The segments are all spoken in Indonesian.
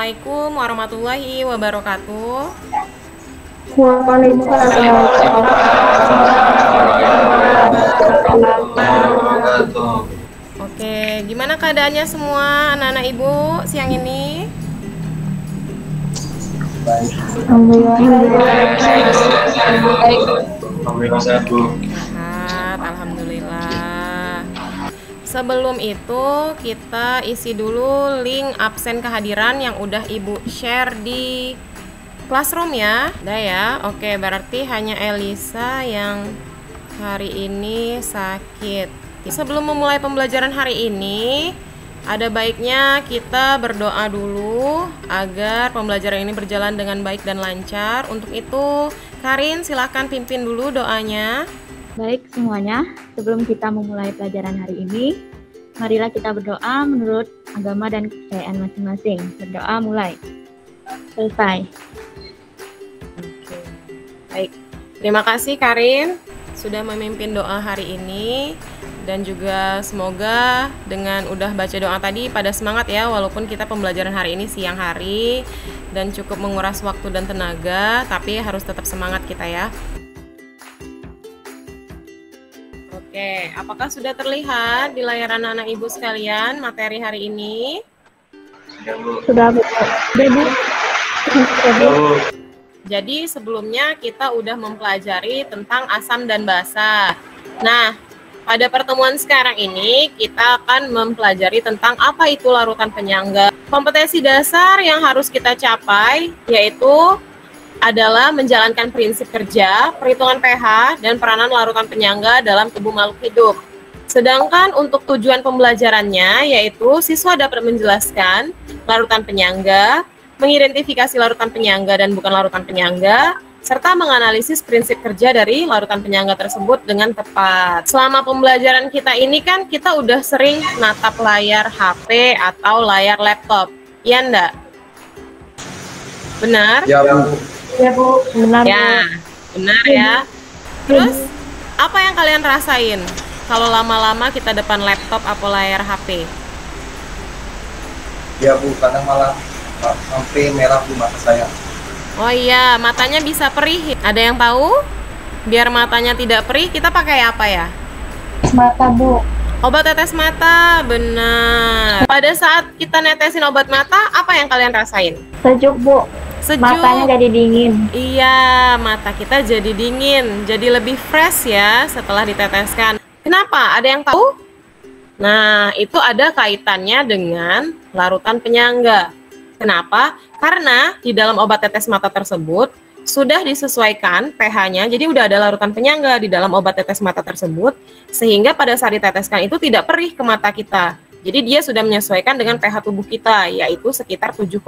Assalamualaikum warahmatullahi wabarakatuh. Oke, gimana keadaannya semua anak-anak ibu siang ini? Alhamdulillah sehat, Bu. Sehat, alhamdulillah. Sebelum itu kita isi dulu link absen kehadiran yang udah ibu share di Classroom ya. Udah ya. Oke, berarti hanya Elisa yang hari ini sakit. Sebelum memulai pembelajaran hari ini, ada baiknya kita berdoa dulu agar pembelajaran ini berjalan dengan baik dan lancar. Untuk itu, Karin silahkan pimpin dulu doanya. Baik semuanya, sebelum kita memulai pelajaran hari ini, marilah kita berdoa menurut agama dan kepercayaan masing-masing. Berdoa mulai. Selesai. Oke. Baik, terima kasih Karin sudah memimpin doa hari ini. Dan juga semoga dengan udah baca doa tadi pada semangat ya, walaupun kita pembelajaran hari ini siang hari dan cukup menguras waktu dan tenaga, tapi harus tetap semangat kita ya. Oke, apakah sudah terlihat di layar anak-anak ibu sekalian materi hari ini? Sudah, Bu. Jadi sebelumnya kita udah mempelajari tentang asam dan basa. Nah, pada pertemuan sekarang ini kita akan mempelajari tentang apa itu larutan penyangga. Kompetensi dasar yang harus kita capai yaitu adalah menjalankan prinsip kerja, perhitungan pH, dan peranan larutan penyangga dalam tubuh makhluk hidup. Sedangkan untuk tujuan pembelajarannya yaitu siswa dapat menjelaskan larutan penyangga, mengidentifikasi larutan penyangga dan bukan larutan penyangga, serta menganalisis prinsip kerja dari larutan penyangga tersebut dengan tepat. Selama pembelajaran kita ini kan kita udah sering natap layar HP atau layar laptop, iya enggak? Benar? Ya, Bu. Ya, Bu. Benar, Ya, benar ya. Terus, apa yang kalian rasain kalau lama-lama kita depan laptop atau layar HP? Ya, Bu, kadang malah sampai merah di mata saya. Oh iya, matanya bisa perih. Ada yang tahu? Biar matanya tidak perih, kita pakai apa ya? Mata, Bu. Obat tetes mata, benar. Pada saat kita netesin obat mata, apa yang kalian rasain? Sejuk, Bu. Sejuk. Matanya jadi dingin. Iya, mata kita jadi dingin, jadi lebih fresh ya setelah diteteskan. Kenapa? Ada yang tahu? Nah, itu ada kaitannya dengan larutan penyangga. Kenapa? Karena di dalam obat tetes mata tersebut sudah disesuaikan pH-nya, jadi udah ada larutan penyangga di dalam obat tetes mata tersebut, sehingga pada saat diteteskan itu tidak perih ke mata kita. Jadi dia sudah menyesuaikan dengan pH tubuh kita, yaitu sekitar 7,4.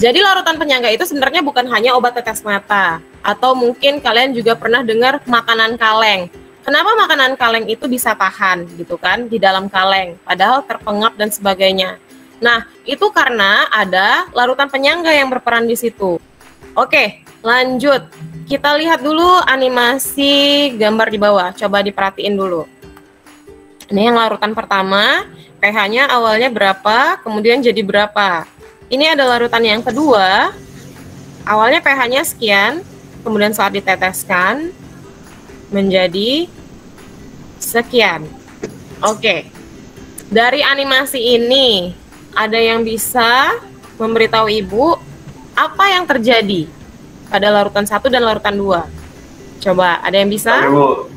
Jadi larutan penyangga itu sebenarnya bukan hanya obat tetes mata, atau mungkin kalian juga pernah dengar makanan kaleng. Kenapa makanan kaleng itu bisa tahan gitu kan di dalam kaleng, padahal terpengap dan sebagainya. Nah, itu karena ada larutan penyangga yang berperan di situ. Oke, lanjut. Kita lihat dulu animasi gambar di bawah. Coba diperhatiin dulu. Ini yang larutan pertama, pH-nya awalnya berapa, kemudian jadi berapa. Ini ada larutan yang kedua, awalnya pH-nya sekian, kemudian saat diteteskan menjadi sekian. Oke, dari animasi ini ada yang bisa memberitahu Ibu apa yang terjadi pada larutan 1 dan larutan 2? Coba, ada yang bisa? Bu.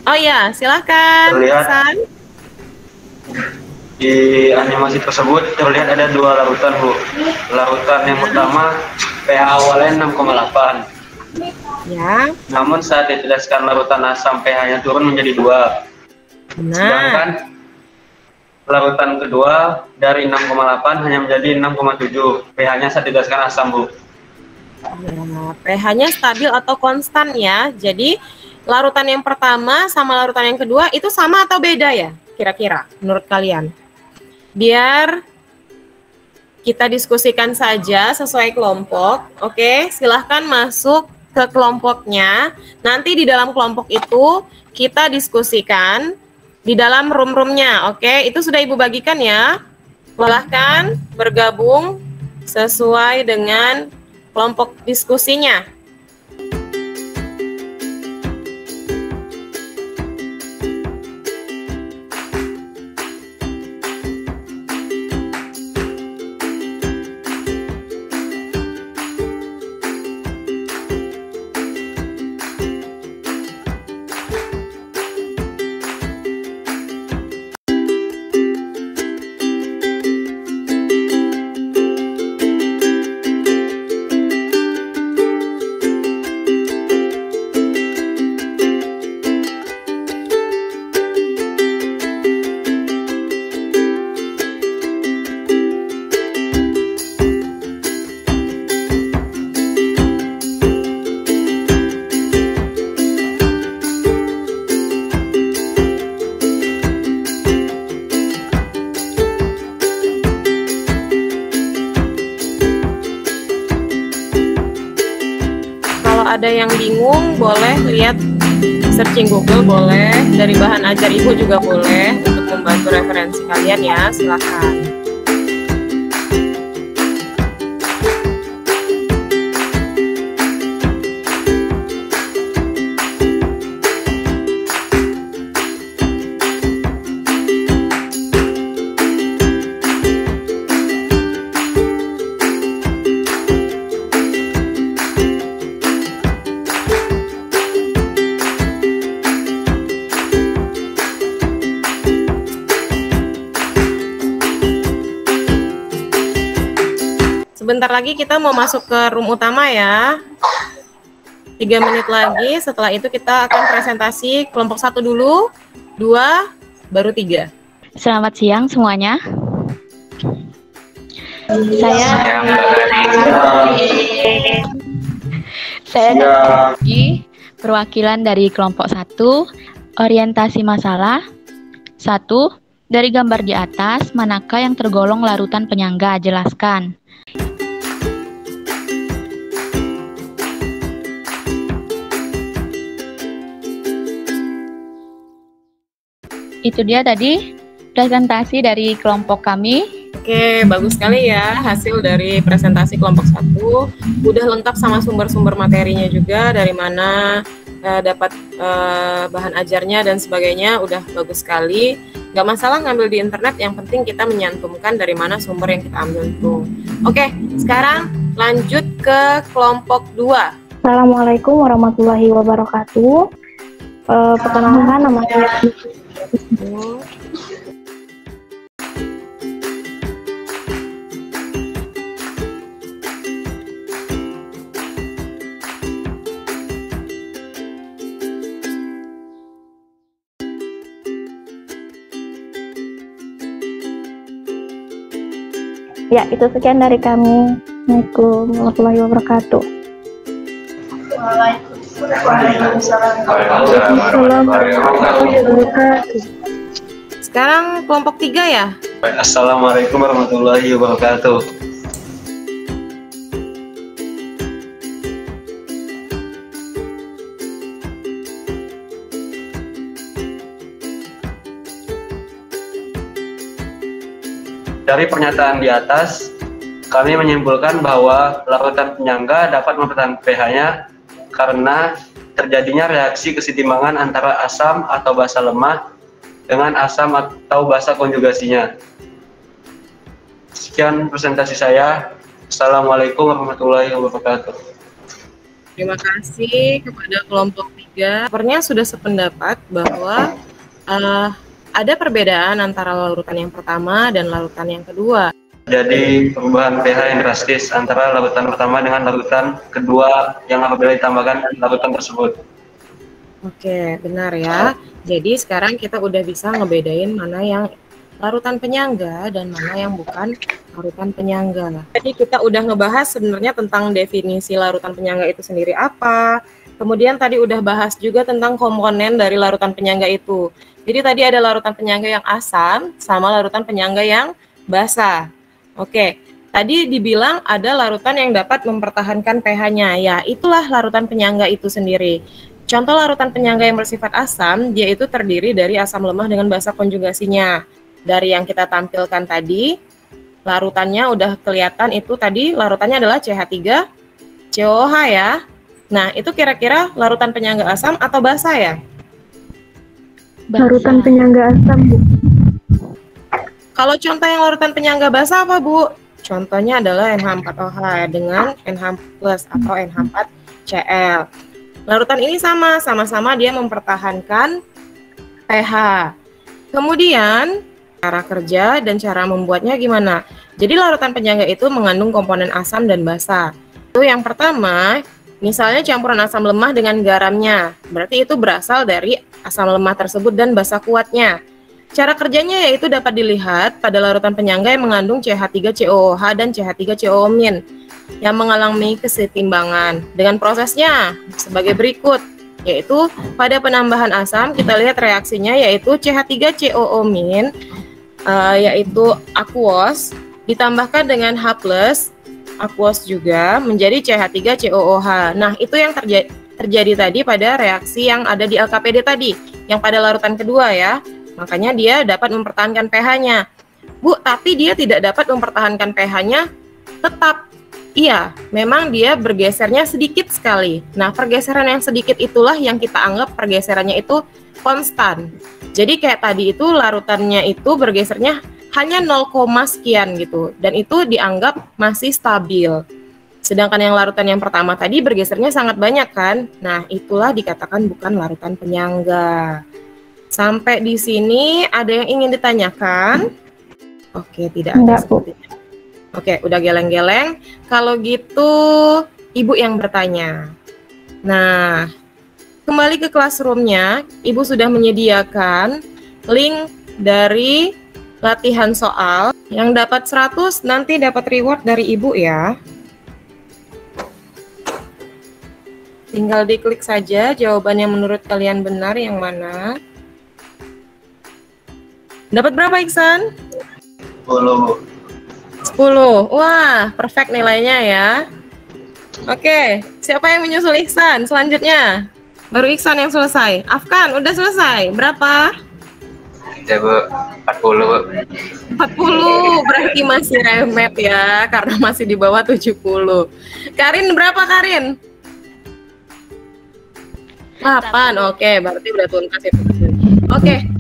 Oh iya, silakan. Terlihat. Hasan. Di animasi tersebut terlihat ada dua larutan, Bu. Larutan yang pertama pH awalnya 6,8. Ya, Namun saat diteteskan larutan asam pH-nya turun menjadi 2. benar. Sedangkan larutan kedua dari 6,8 hanya menjadi 6,7. pH-nya saat diteteskan asam, Bu. Ya, pH-nya stabil atau konstan ya. Jadi larutan yang pertama sama larutan yang kedua itu sama atau beda ya? Kira-kira menurut kalian? Biar kita diskusikan saja sesuai kelompok. Oke, silahkan masuk ke kelompoknya. Nanti di dalam kelompok itu kita diskusikan di dalam room-roomnya. Oke, itu sudah Ibu bagikan ya. Silahkan bergabung sesuai dengan kelompok diskusinya. Ada yang bingung, boleh lihat searching Google, boleh dari bahan ajar Ibu juga boleh untuk membantu referensi kalian ya, silakan. Sebentar lagi kita mau masuk ke room utama ya. 3 menit lagi, setelah itu kita akan presentasi kelompok 1 dulu, 2, baru 3. Selamat siang semuanya. Saya dari perwakilan dari kelompok 1, orientasi masalah. 1. Dari gambar di atas, manakah yang tergolong larutan penyangga? Jelaskan. Itu dia tadi presentasi dari kelompok kami. Oke, bagus sekali ya hasil dari presentasi kelompok 1. Udah lengkap sama sumber-sumber materinya juga, dari mana dapat bahan ajarnya dan sebagainya, udah bagus sekali. Gak masalah ngambil di internet, yang penting kita menyantumkan dari mana sumber yang kita ambil itu. Oke, sekarang lanjut ke kelompok 2. Assalamualaikum warahmatullahi wabarakatuh. Perkenalkan, nama saya Ya, itu sekian dari kami. Assalamualaikum warahmatullahi wabarakatuh. Sekarang kelompok 3 ya. Assalamualaikum warahmatullahi wabarakatuh. Dari pernyataan di atas, kami menyimpulkan bahwa larutan penyangga dapat mempertahankan pH-nya karena terjadinya reaksi kesetimbangan antara asam atau basa lemah dengan asam atau basa konjugasinya. Sekian presentasi saya. Assalamualaikum warahmatullahi wabarakatuh. Terima kasih kepada kelompok 3. Sebenarnya sudah sependapat bahwa ada perbedaan antara larutan yang pertama dan larutan yang kedua. Jadi perubahan pH yang drastis antara larutan pertama dengan larutan kedua yang apabila ditambahkan larutan tersebut. Oke, benar ya. Jadi sekarang kita udah bisa ngebedain mana yang larutan penyangga dan mana yang bukan larutan penyangga. Jadi kita udah ngebahas sebenarnya tentang definisi larutan penyangga itu sendiri apa. Kemudian tadi udah bahas juga tentang komponen dari larutan penyangga itu. Jadi tadi ada larutan penyangga yang asam sama larutan penyangga yang basa. Oke, tadi dibilang ada larutan yang dapat mempertahankan pH-nya. Ya, itulah larutan penyangga itu sendiri. Contoh larutan penyangga yang bersifat asam, dia itu terdiri dari asam lemah dengan basa konjugasinya. Dari yang kita tampilkan tadi, larutannya udah kelihatan, itu tadi larutannya adalah CH3COOH ya. Nah, itu kira-kira larutan penyangga asam atau basa ya? Larutan penyangga asam, Bu. Kalau contoh yang larutan penyangga basa apa, Bu? Contohnya adalah NH4OH dengan NH+ atau NH4Cl. Larutan ini sama-sama dia mempertahankan pH. Kemudian cara kerja dan cara membuatnya gimana? Jadi larutan penyangga itu mengandung komponen asam dan basa. Itu yang pertama, misalnya campuran asam lemah dengan garamnya. Berarti itu berasal dari asam lemah tersebut dan basa kuatnya. Cara kerjanya yaitu dapat dilihat pada larutan penyangga yang mengandung CH3COOH dan CH3COO- yang mengalami kesetimbangan. Dengan prosesnya sebagai berikut, yaitu pada penambahan asam kita lihat reaksinya yaitu CH3COO- yaitu aquos ditambahkan dengan H+ aquos juga menjadi CH3COOH. Nah, itu yang terjadi tadi pada reaksi yang ada di LKPD tadi, yang pada larutan kedua ya. Makanya dia dapat mempertahankan pH-nya. Bu, tapi dia tidak dapat mempertahankan pH-nya tetap. Iya, memang dia bergesernya sedikit sekali. Nah, pergeseran yang sedikit itulah yang kita anggap pergeserannya itu konstan. Jadi kayak tadi itu larutannya itu bergesernya hanya 0, sekian gitu. Dan itu dianggap masih stabil. Sedangkan yang larutan yang pertama tadi bergesernya sangat banyak kan. Nah, itulah dikatakan bukan larutan penyangga. Sampai di sini ada yang ingin ditanyakan? Oke, tidak ada. Oke, udah geleng-geleng. Kalau gitu, Ibu yang bertanya. Nah, kembali ke classroom-nya, Ibu sudah menyediakan link dari latihan soal yang dapat 100 nanti dapat reward dari Ibu ya. Tinggal diklik saja jawaban yang menurut kalian benar yang mana. Dapat berapa, Iksan? 10. 10. Wah, perfect nilainya ya. Oke, siapa yang menyusul Iksan selanjutnya? Baru Iksan yang selesai. Afkan, udah selesai. Berapa? Ya, Bu. 40, Bu. 40, berarti masih remet ya, karena masih di bawah 70. Karin, berapa Karin? 8, oke, berarti udah tuntas itu. Oke.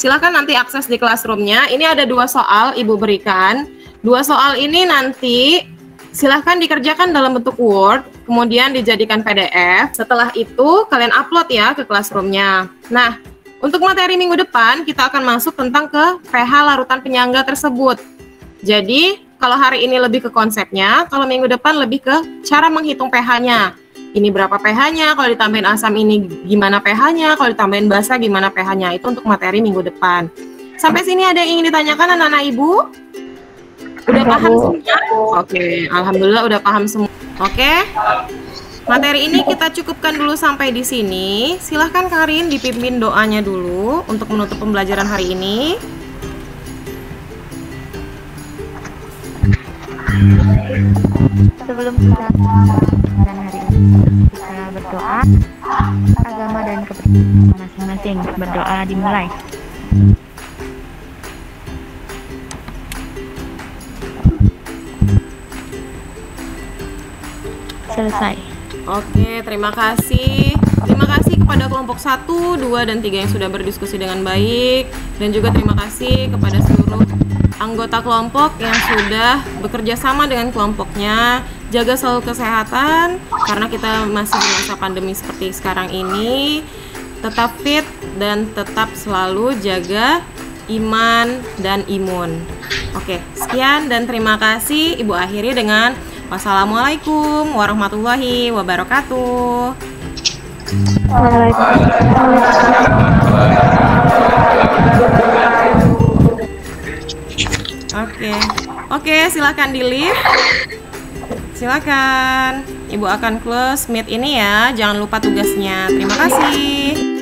Silakan nanti akses di classroom-nya. Ini ada 2 soal Ibu berikan. 2 soal ini nanti silahkan dikerjakan dalam bentuk Word, kemudian dijadikan PDF. Setelah itu kalian upload ya ke classroom-nya. Nah, untuk materi minggu depan kita akan masuk tentang ke pH larutan penyangga tersebut. Jadi, kalau hari ini lebih ke konsepnya, kalau minggu depan lebih ke cara menghitung pH-nya. Ini berapa pH-nya, kalau ditambahin asam ini gimana pH-nya, kalau ditambahin basa gimana pH-nya. Itu untuk materi minggu depan. Sampai sini ada yang ingin ditanyakan anak-anak Ibu? Udah paham semua? Oke, alhamdulillah udah paham semua. Oke. Materi ini kita cukupkan dulu sampai di sini. Silahkan Karin dipimpin doanya dulu untuk menutup pembelajaran hari ini. Sebelum kita pelajaran hari ini, kita berdoa agama dan kepercayaan masing-masing. Berdoa dimulai. Selesai. Oke, terima kasih. Terima kasih kepada kelompok 1, 2, dan 3 yang sudah berdiskusi dengan baik. Dan juga terima kasih kepada seluruh anggota kelompok yang sudah bekerja sama dengan kelompoknya. Jaga selalu kesehatan, karena kita masih di masa pandemi seperti sekarang ini. Tetap fit dan tetap selalu jaga iman dan imun. Oke, sekian dan terima kasih. Ibu akhiri dengan wassalamualaikum warahmatullahi wabarakatuh. Oke, silakan di lift. Silakan. Ibu akan close meet ini ya. Jangan lupa tugasnya. Terima kasih.